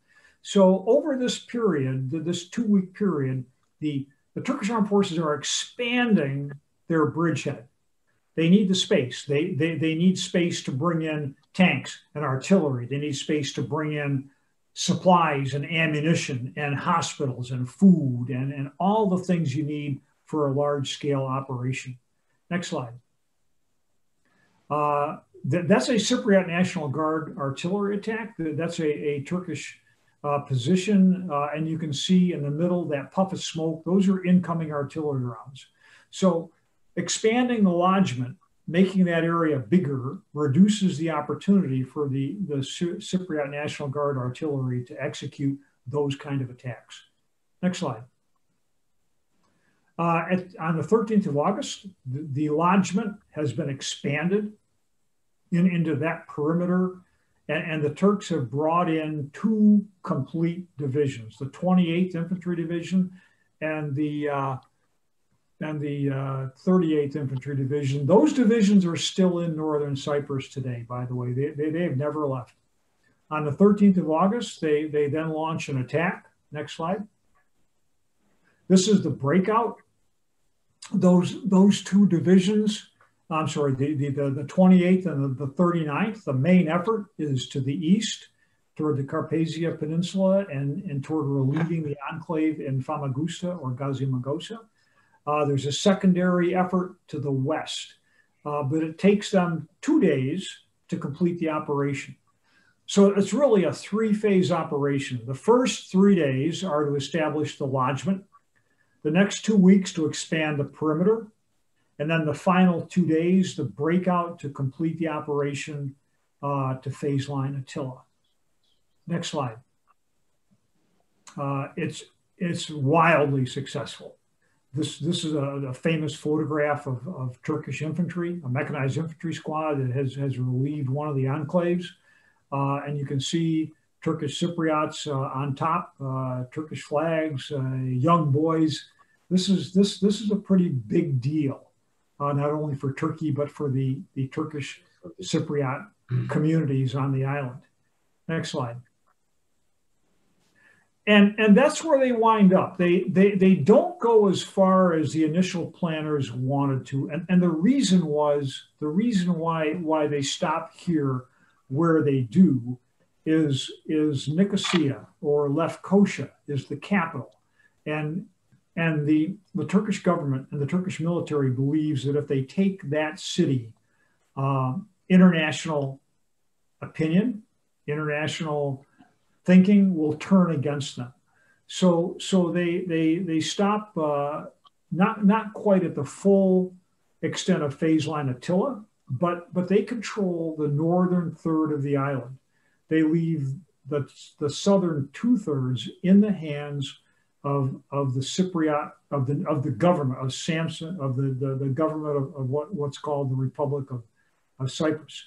So over this period, this 2-week period, the Turkish armed forces are expanding their bridgehead. They need the space. They need space to bring in tanks and artillery. They need space to bring in supplies and ammunition and hospitals and food and all the things you need for a large-scale operation. Next slide. That's a Cypriot National Guard artillery attack. That's a Turkish position. And you can see in the middle, that puff of smoke, those are incoming artillery rounds. So expanding the lodgment, making that area bigger, reduces the opportunity for the Cypriot National Guard artillery to execute those kind of attacks. Next slide. On the 13th of August, the lodgment has been expanded into that perimeter, and the Turks have brought in 2 complete divisions, the 28th Infantry Division and the 38th Infantry Division. Those divisions are still in northern Cyprus today, by the way. They have never left. On the 13th of August, they then launch an attack. Next slide. This is the breakout. Those 2 divisions, I'm sorry, the 28th and the 39th, the main effort is to the east, toward the Carpathia Peninsula and toward relieving the enclave in Famagusta or Gazimagosa. There's a secondary effort to the west, but it takes them 2 days to complete the operation. So it's really a 3-phase operation. The first 3 days are to establish the lodgment, the next 2 weeks to expand the perimeter, and then the final 2 days, the breakout to complete the operation to phase Line Attila. Next slide. It's wildly successful. This is a famous photograph of Turkish infantry, a mechanized infantry squad that has relieved one of the enclaves. And you can see Turkish Cypriots on top, Turkish flags, young boys. This is a pretty big deal, not only for Turkey, but for the Turkish Cypriot communities on the island. Next slide. And that's where they wind up. They don't go as far as the initial planners wanted to. And the reason why they stop here where they do is Nicosia or Lefkosia is the capital. And the Turkish government and the Turkish military believes that if they take that city, international opinion, international thinking will turn against them. So they stop, not quite at the full extent of phase line Attila, but they control the northern third of the island. They leave the southern 2/3 in the hands of the Cypriot, of the government of Samson, of the government of what's called the Republic of Cyprus.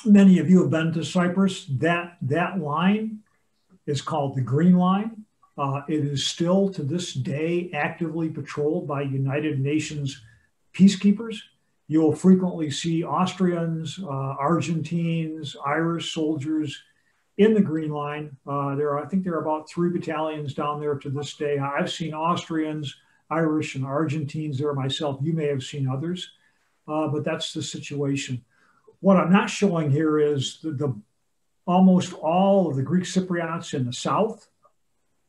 Many of you have been to Cyprus. That line is called the Green Line. It is still to this day actively patrolled by United Nations peacekeepers. You'll frequently see Austrians, Argentines, Irish soldiers in the Green Line. I think there are about 3 battalions down there to this day. I've seen Austrians, Irish, and Argentines there myself. You may have seen others, but that's the situation. What I'm not showing here is the almost all of the Greek Cypriots in the south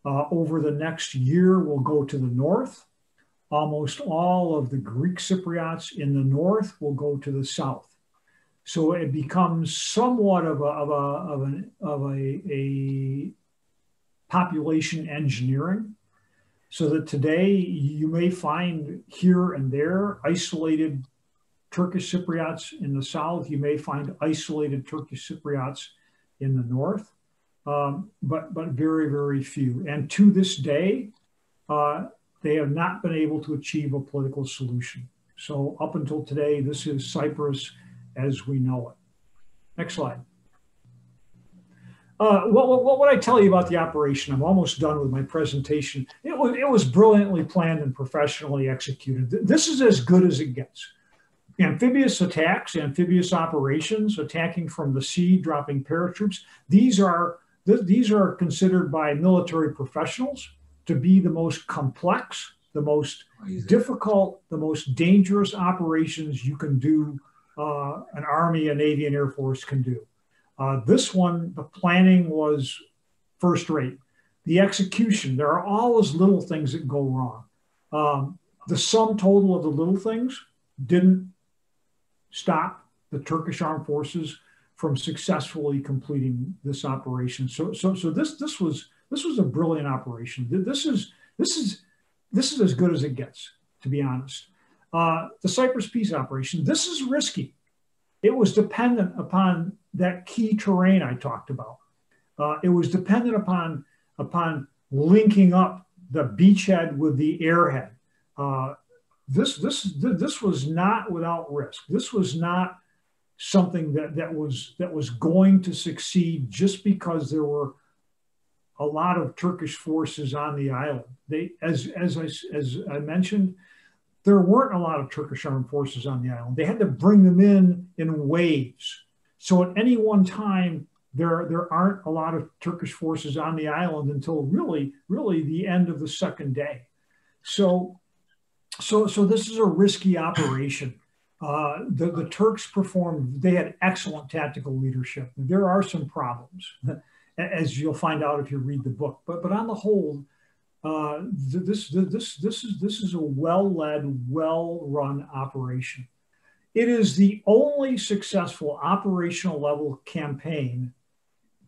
over the next year will go to the north. Almost all of the Greek Cypriots in the north will go to the south. So it becomes somewhat of a population engineering, so that today you may find here and there isolated Turkish Cypriots in the south. You may find isolated Turkish Cypriots in the north, but very, very few. And to this day, they have not been able to achieve a political solution. So up until today, this is Cyprus as we know it. Next slide. What would I tell you about the operation? I'm almost done with my presentation. It was brilliantly planned and professionally executed. This is as good as it gets. Amphibious attacks, amphibious operations, attacking from the sea, dropping paratroops. These are considered by military professionals to be the most complex, the most difficult, the most dangerous operations you can do, an Army, a Navy, and Air Force can do. This one, the planning was first rate. The execution, there are always little things that go wrong. The sum total of the little things didn't stop the Turkish armed forces from successfully completing this operation. So this was a brilliant operation. This is as good as it gets, to be honest. The Cyprus Peace Operation, this is risky. It was dependent upon that key terrain I talked about. It was dependent upon linking up the beachhead with the airhead. This was not without risk. This was not something that was going to succeed just because there were a lot of Turkish forces on the island. As I mentioned, there weren't a lot of Turkish armed forces on the island. They had to bring them in waves. So at any one time, there aren't a lot of Turkish forces on the island until really the end of the second day. So this is a risky operation. The Turks performed, they had excellent tactical leadership. There are some problems, as you'll find out if you read the book. But on the whole, this is a well-led, well-run operation. It is the only successful operational level campaign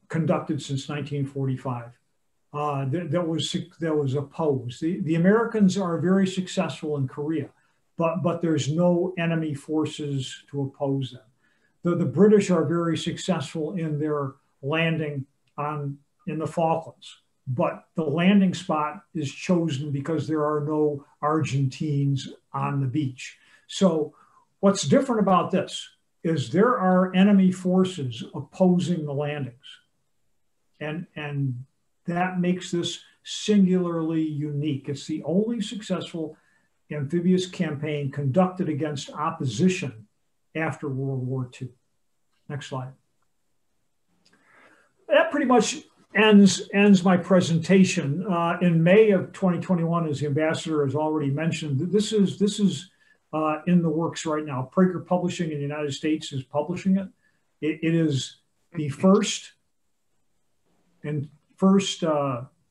conducted since 1945 that was opposed. The Americans are very successful in Korea, but there's no enemy forces to oppose them. The British are very successful in their landing in the Falklands, but the landing spot is chosen because there are no Argentines on the beach. So what's different about this is there are enemy forces opposing the landings. And that makes this singularly unique. It's the only successful amphibious campaign conducted against opposition after World War II. Next slide. That pretty much ends my presentation. In May of 2021, as the ambassador has already mentioned, this is in the works right now. Prager Publishing in the United States is publishing it. It is the first in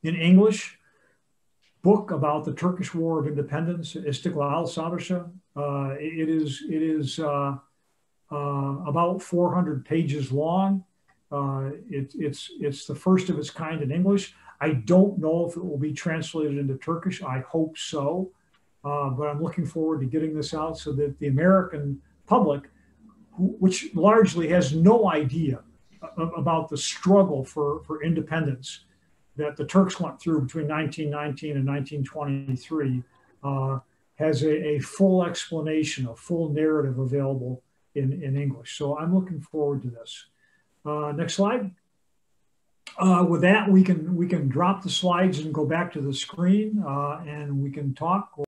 English book about the Turkish War of Independence, İstiklal Savaşı. It is about 400 pages long. It's the first of its kind in English. I don't know if it will be translated into Turkish. I hope so, but I'm looking forward to getting this out so that the American public, which largely has no idea about the struggle for independence that the Turks went through between 1919 and 1923, has a full explanation, a full narrative available in English. So I'm looking forward to this. Next slide. With that, we can drop the slides and go back to the screen, and we can talk.